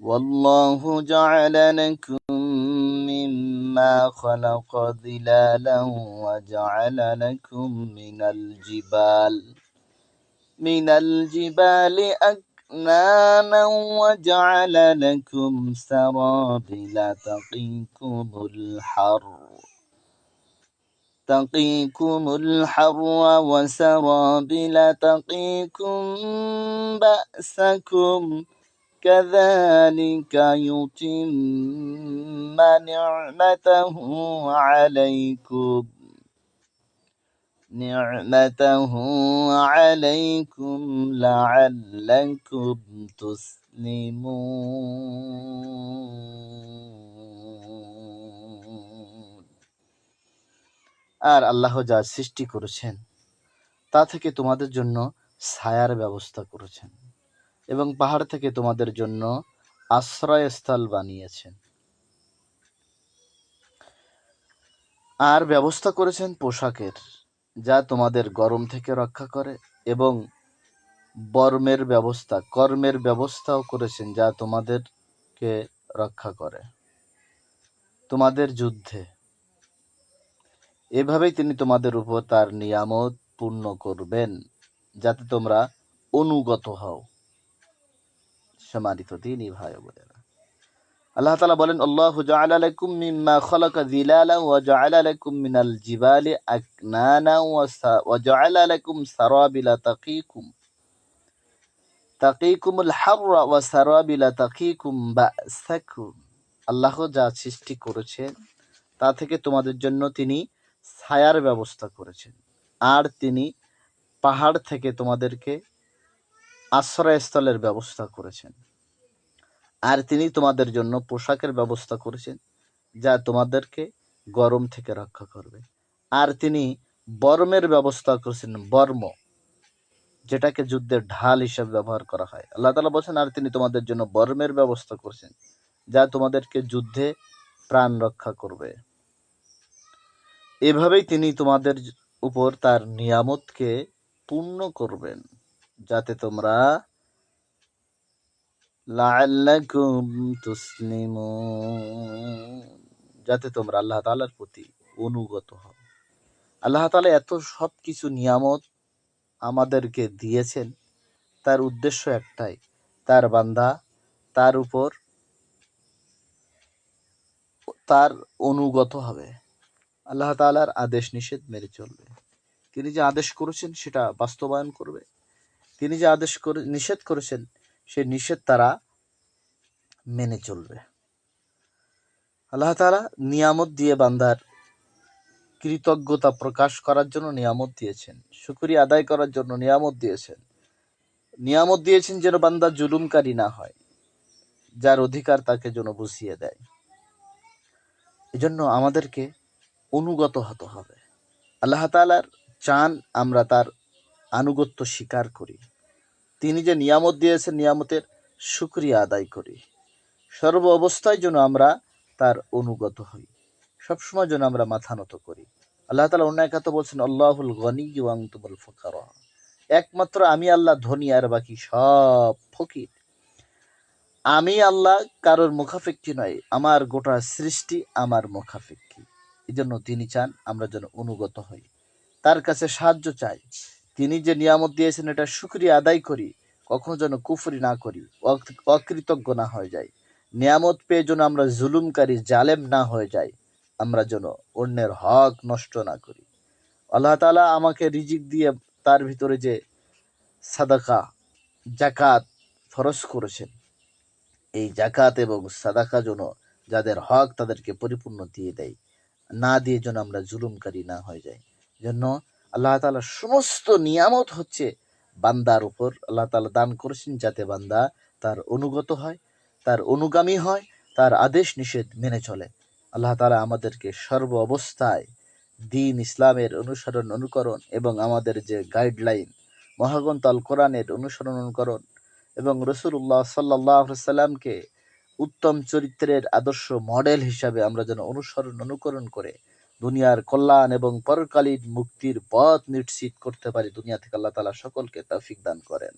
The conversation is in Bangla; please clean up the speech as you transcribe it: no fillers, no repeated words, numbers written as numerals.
والله جعل لكم مما خلق ظلالا وجعل لكم من الجبال أكنانا وجعل لكم سرابيل تقيكم الحر وسرابيل تقيكم بأسكم كذلك يتم نعمته عليكم لعلكم تسلمون। আর আল্লাহ যা সৃষ্টি করেছেন তা থেকে তোমাদের জন্য ছায়ার ব্যবস্থা করেছেন এবং পাহাড় থেকে তোমাদের জন্য আশ্রয়স্থল বানিয়েছেন, আর ব্যবস্থা করেছেন পোশাকের, যা তোমাদের গরম থেকে রক্ষা করে, এবং কর্মের ব্যবস্থাও করেছেন, যা তোমাদেরকে রক্ষা করে তোমাদের যুদ্ধে। এভাবেই তিনি তোমাদের উপর তার নিয়ামত পূর্ণ করবেন, যাতে তোমরা অনুগত হও। সম্মানিত দ্বীনী ভাই ও বোনেরা, আল্লাহ তাআলা বলেন, আল্লাহু জাআলা লাকুম মিম্মা খালাকা যিলালান ওয়া জাআলা লাকুম মিনাল জিবালি আকনানা ওয়া জাআলা লাকুম সারাবিলা তাকিকুমুল হাররা ওয়া সারাবিলা তাকিকুম বাসাকুম। আল্লাহ যা সৃষ্টি করেছেন তা থেকে তোমাদের জন্য তিনি ছায়ার ব্যবস্থা করেছেন, আর তিনি পাহাড় থেকে তোমাদেরকে আশ্রয়স্থলের ব্যবস্থা করেছেন, আর তিনি তোমাদের জন্য পোশাকের ব্যবস্থা করেছেন, যা তোমাদেরকে গরম থেকে রক্ষা করবে, আর তিনি বর্মের ব্যবস্থা করেছেন, বর্ম যেটাকে যুদ্ধের ঢাল হিসেবে ব্যবহার করা হয়। আল্লাহ তাআলা বলেছেন, আর তিনি তোমাদের জন্য বর্মের ব্যবস্থা করেছেন, যা তোমাদেরকে যুদ্ধে প্রাণ রক্ষা করবে। এভাবেই তিনি তোমাদের উপর তার নিয়ামতকে পূর্ণ করবেন, যাতে তোমরা লাআল্লাকুম তুসলিমুন, যাতে তোমরা আল্লাহ তাআলার প্রতি অনুগত হও। আল্লাহ তাআলা এত সব কিছু নিয়ামত আমাদেরকে দিয়েছেন, তার উদ্দেশ্য একটাই, তার বান্দা তার উপর তার অনুগত হবে, আল্লাহ তাআলার আদেশ নিষেধ মেনে চলবে। তিনি যে আদেশ করেছেন সেটা বাস্তবায়ন করবে, তিনি যে নিষেধ করেছেন সে নিষেধ তারা মেনে চলবে। আল্লাহ তাআলা নিয়ামত দিয়ে বান্দার কৃতজ্ঞতা প্রকাশ করার জন্য নিয়ামত দিয়েছেন, শুকরিয়া আদায় করার জন্য নিয়ামত দিয়েছেন যেন বান্দা জুলুমকারী না হয়, যার অধিকার তাকে যেন বুঝিয়ে দেয়। এজন্য আমাদেরকে অনুগত হতে হবে। আল্লাহ তাআলার চান আমরা তার আনুগত্য স্বীকার করি, তিনি যে নিয়ামত দিয়েছেন নিয়ামতের শুকরিয়া আদায় করি, সর্ব অবস্থায় যেন আমরা তার অনুগত হই, সবসময় যেন আমরা মাথা নত করি। আল্লাহ তাআলা অন্য এক কথা বলছেন, আল্লাহুল গনিয়্যু ওয়া আনতুমুল ফুকারা, একমাত্র আমি আল্লাহ ধনী আর বাকি সব ফকির। আমি আল্লাহ কারোর মুখাপেক্ষী নয়, আমার গোটা সৃষ্টি আমার মুখাপেক্ষী। এজন্য তিনি চান আমরা যেন অনুগত হই, তার কাছে সাহায্য চাই, তিনি যে নিয়ামত দিয়েছেন এটা শুকরিয়া আদায় করি, কখনো যেন কুফরি না করি, অকৃতজ্ঞ না হয়ে যাই, নিয়ামত পেয়ে যেন আমরা জুলুমকারী জালেম না হয়ে যাই, আমরা যেন অন্যের হক নষ্ট না করি। আল্লাহ তাআলা আমাকে রিজিক দিয়ে তার ভিতরে যে সাদাকা যাকাত ফরজ করেছেন, এই যাকাত এবং সাদাকা যেন যাদের হক তাদেরকে পরিপূর্ণ দিয়ে দেয়, না দিয়ে যেন আমরা জুলুমকারী না হয়ে যাই। জন্য আল্লাহ তাআলার সমস্ত নিয়ামত হচ্ছে বান্দার উপর আল্লাহ তাআলা দান করেছেন, যাতে বান্দা তার অনুগত হয়, তার অনুগামী হয়, তার আদেশ নিষেধ মেনে চলে। আল্লাহ তাআলা আমাদেরকে সর্ব অবস্থায় দ্বীন ইসলামের অনুকরণ এবং আমাদের যে গাইডলাইন মহাগ্রন্থ আল কোরআনের অনুকরণ এবং রাসূলুল্লাহ সাল্লাল্লাহু আলাইহি সাল্লামকে উত্তম চরিত্রের আদর্শ মডেল হিসাবে আমরা যেন অনুকরণ করে দুনিয়ার কল্যাণ এবং পরকালীন মুক্তির পথ নিশ্চিত করতে পারি। দুনিয়া থেকে আল্লাহ তাআলা সকলকে তৌফিক দান করেন।